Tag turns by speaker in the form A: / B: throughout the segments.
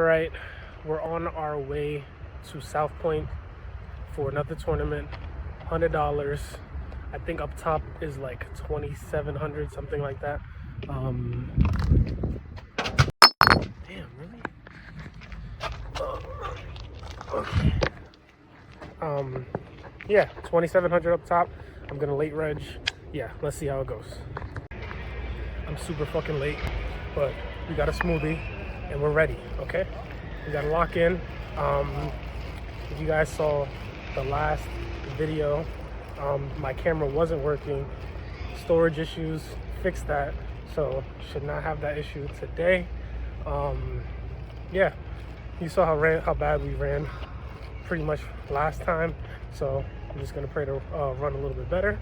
A: right, we're on our way to South Point for another tournament. $100. I think up top is like 2,700, something like that. Damn, really? Okay. Yeah, 2,700 up top. I'm gonna late reg. Yeah, let's see how it goes. I'm super fucking late, but we got a smoothie and we're ready. Okay, we gotta lock in. If you guys saw the last video, my camera wasn't working, storage issues, fixed that, so should not have that issue today. Yeah, you saw how bad we ran pretty much last time, so I'm just gonna pray to run a little bit better.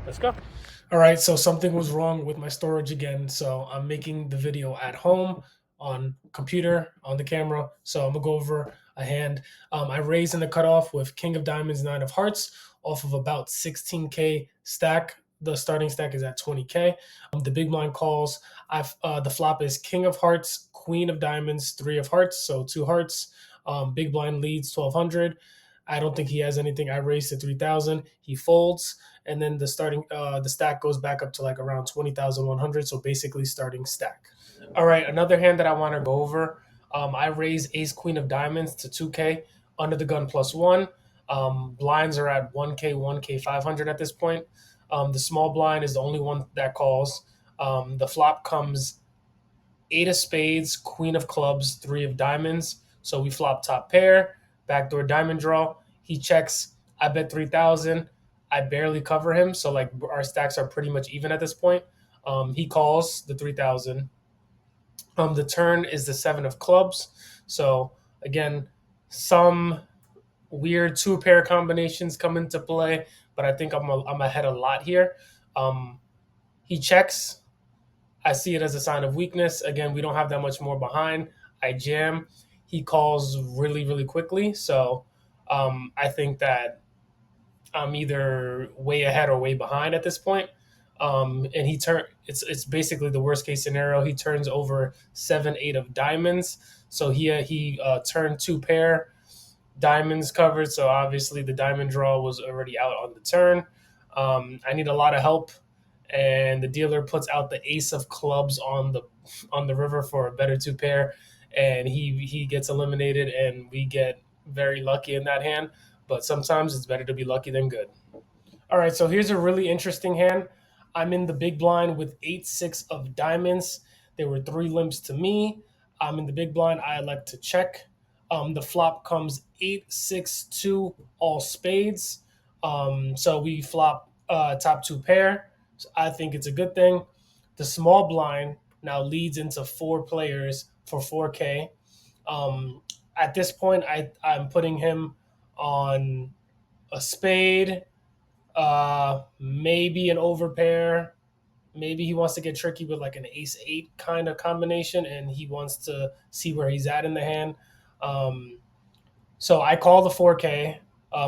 A: Let's go. All right, so something was wrong with my storage again, so I'm making the video at home on computer on the camera. So I'm gonna go over a hand. I raised in the cutoff with King of Diamonds, Nine of Hearts off of about 16K stack. The starting stack is at 20K. The big blind calls. The flop is King of Hearts, Queen of Diamonds, Three of Hearts, so two hearts. Big blind leads 1,200. I don't think he has anything. I raised to 3,000. He folds, and then the stack goes back up to like around 20,100. So basically, starting stack. All right, another hand that I want to go over. I raise Ace Queen of Diamonds to 2K under the gun +1. Blinds are at 1K, 1K 500 at this point. The small blind is the only one that calls. The flop comes 8 of spades, Queen of clubs, 3 of diamonds. So we flop top pair, backdoor diamond draw. He checks. I bet 3,000. I barely cover him, so like our stacks are pretty much even at this point. He calls the 3,000. The turn is the 7 of clubs. So again, some weird two pair combinations come into play, but I think I'm ahead a lot here. He checks. I see it as a sign of weakness. Again, we don't have that much more behind. I jam. He calls really, really quickly. So I think that I'm either way ahead or way behind at this point. And it's basically the worst case scenario. He turns over 7, 8 of diamonds. So he turned 2 pair, diamonds covered. So obviously the diamond draw was already out on the turn. I need a lot of help, and the dealer puts out the ace of clubs on the river for a better 2 pair, and he gets eliminated, and we get very lucky in that hand. But sometimes it's better to be lucky than good. All right, so here's a really interesting hand. I'm in the big blind with 8-6 of diamonds. There were 3 limps to me. I'm in the big blind. I elect to check. The flop comes 8-6-2 all spades. So we flop top 2 pair. So I think it's a good thing. The small blind now leads into 4 players for 4K. At this point, I'm putting him on a spade, maybe an overpair. Maybe he wants to get tricky with like an ace-8 kind of combination, and he wants to see where he's at in the hand. So I call the 4K.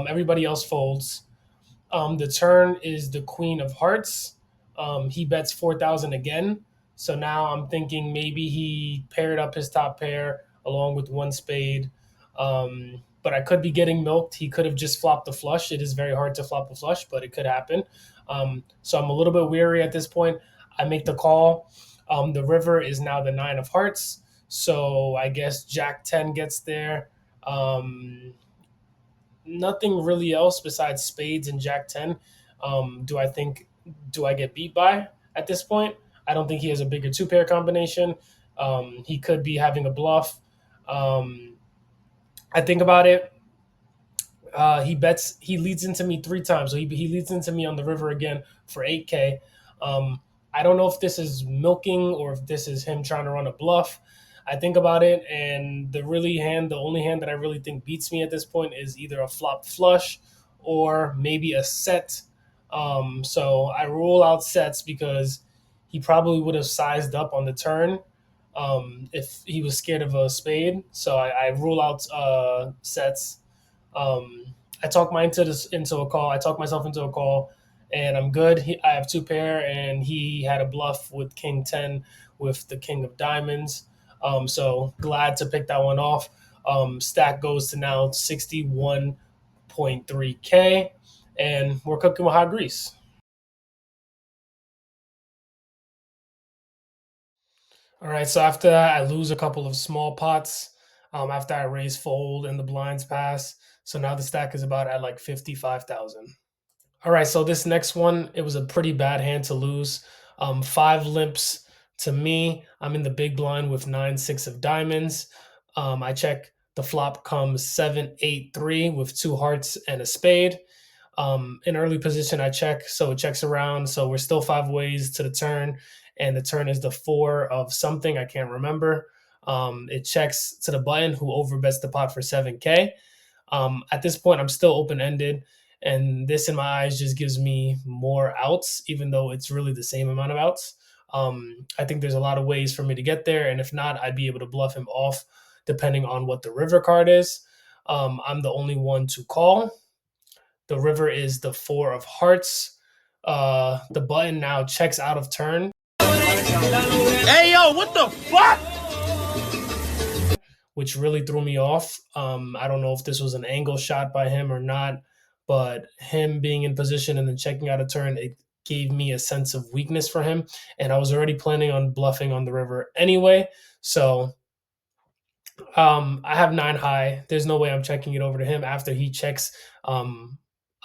A: Everybody else folds. The turn is the Queen of Hearts. He bets 4,000 again. So now I'm thinking maybe he paired up his top pair along with 1 spade. But I could be getting milked. He could have just flopped the flush. It is very hard to flop a flush, but it could happen. So I'm a little bit weary at this point. I make the call. The river is now the 9 of hearts. So I guess Jack 10 gets there. Nothing really else besides spades and Jack 10. Do I get beat by at this point? I don't think he has a bigger 2 pair combination. He could be having a bluff. I think about it. He leads into me 3 times. So he leads into me on the river again for 8K. I don't know if this is milking or if this is him trying to run a bluff. I think about it, and the only hand that I really think beats me at this point is either a flop flush or maybe a set. So I rule out sets because he probably would have sized up on the turn if he was scared of a spade. So I rule out sets. I talk into a call. I talk myself into a call, and I'm good. I have 2 pair, and he had a bluff with King 10 with the King of Diamonds. So glad to pick that one off. Stack goes to now 61.3K, and we're cooking with hot grease. All right, so after that, I lose a couple of small pots. After I raise fold and the blinds pass, so now the stack is about at like 55,000. All right, so this next one, it was a pretty bad hand to lose. Five limps to me. I'm in the big blind with 9-6 of diamonds. I check the flop comes 7-8-3 with two hearts and a spade. In early position, I check, so it checks around. So we're still five ways to the turn, and the turn is the four of something I can't remember. It checks to the button who overbets the pot for 7K. At this point, I'm still open ended, and this in my eyes just gives me more outs, even though it's really the same amount of outs. I think there's a lot of ways for me to get there, and if not, I'd be able to bluff him off depending on what the river card is. I'm the only one to call. The river is the four of hearts. The button now checks out of turn.
B: Hey, yo, what the fuck?
A: Which really threw me off. I don't know if this was an angle shot by him or not, but him being in position and then checking out a turn, it gave me a sense of weakness for him. And I was already planning on bluffing on the river anyway. So I have nine high. There's no way I'm checking it over to him after he checks um,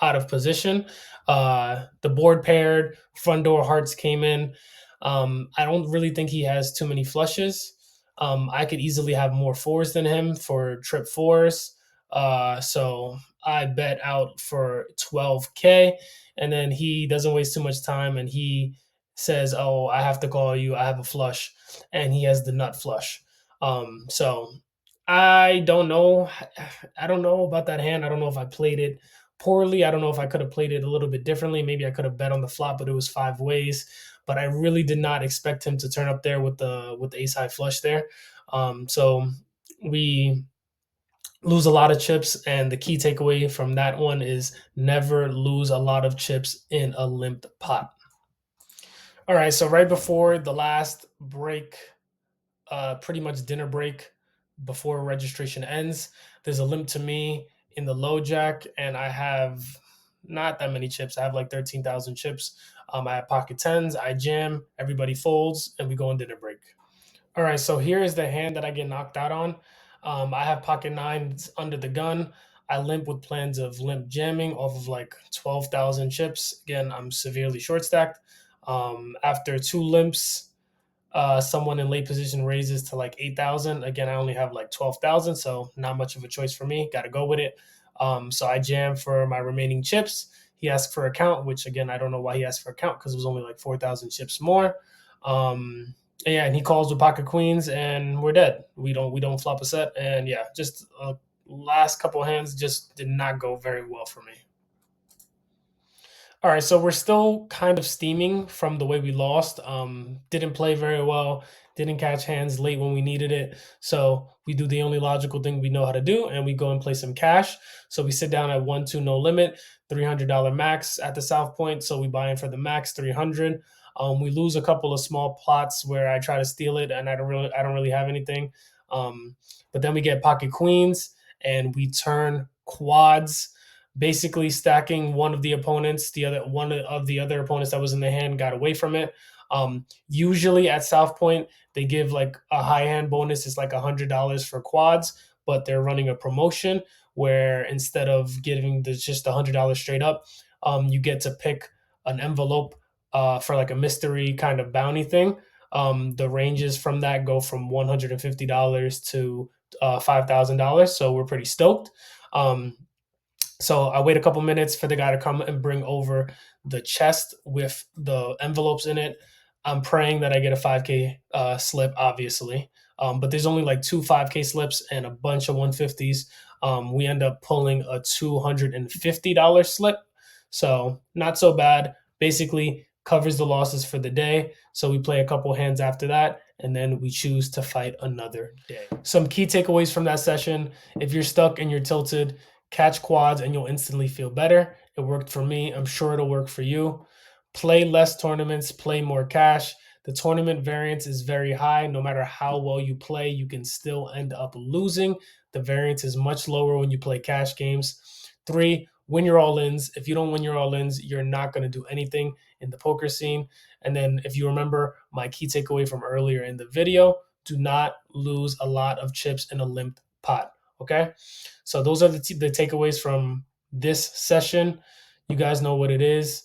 A: out of position. The board paired, front door hearts came in. I don't really think he has too many flushes. I could easily have more fours than him for trip fours. So I bet out for 12K, and then he doesn't waste too much time, and he says, "Oh, I have to call you. I have a flush," and he has the nut flush. So I don't know. I don't know about that hand. I don't know if I played it poorly. I don't know if I could have played it a little bit differently. Maybe I could have bet on the flop, but it was five ways. But I really did not expect him to turn up there with the ace high flush there. So we lose a lot of chips, and the key takeaway from that one is never lose a lot of chips in a limped pot. All right, so right before the last break, pretty much dinner break before registration ends. There's a limp to me in the low jack, and I have not that many chips. I have like 13,000 chips. I have pocket tens. I jam. Everybody folds, and we go on dinner break. All right, so here is the hand that I get knocked out on. I have pocket nines under the gun. I limp with plans of limp jamming off of like 12,000 chips. Again, I'm severely short stacked. After two limps, someone in late position raises to like 8,000. Again, I only have like 12,000, so not much of a choice for me. Got to go with it. So I jam for my remaining chips. He asked for a count, which again, I don't know why he asked for a count because it was only like 4,000 chips more. Yeah, and he calls with pocket queens, and we're dead. We don't flop a set, and yeah, just last couple hands just did not go very well for me. All right, so we're still kind of steaming from the way we lost. Didn't play very well, didn't catch hands late when we needed it. So we do the only logical thing we know how to do, and we go and play some cash. So we sit down at 1-2 no limit, $300 max at the South Point. So we buy in for the max 300. We lose a couple of small plots where I try to steal it, and I don't really have anything. But then we get pocket queens, and we turn quads, basically stacking one of the opponents. The other one of the other opponents that was in the hand got away from it. Usually at South Point, they give like a high hand bonus. It's like $100 for quads, but they're running a promotion where instead of giving just $100 straight up, you get to pick an envelope for like a mystery kind of bounty thing. The ranges from that go from $150 to $5,000. So we're pretty stoked. So I wait a couple minutes for the guy to come and bring over the chest with the envelopes in it. I'm praying that I get a 5K slip, obviously. But there's only like two 5K slips and a bunch of 150s. We end up pulling a $250 slip. So not so bad. Basically covers the losses for the day. So we play a couple hands after that, and then we choose to fight another day. Some key takeaways from that session: if you're stuck and you're tilted, catch quads and you'll instantly feel better. It worked for me. I'm sure it'll work for you. Play less tournaments, play more cash. The tournament variance is very high. No matter how well you play, you can still end up losing. The variance is much lower when you play cash games. 3, win your all-ins. If you don't win your all-ins, you're not going to do anything in the poker scene. And then if you remember my key takeaway from earlier in the video, do not lose a lot of chips in a limp pot. Okay? So those are the takeaways from this session. You guys know what it is.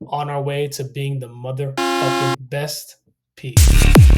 A: On our way to being the motherfucking best. Peace.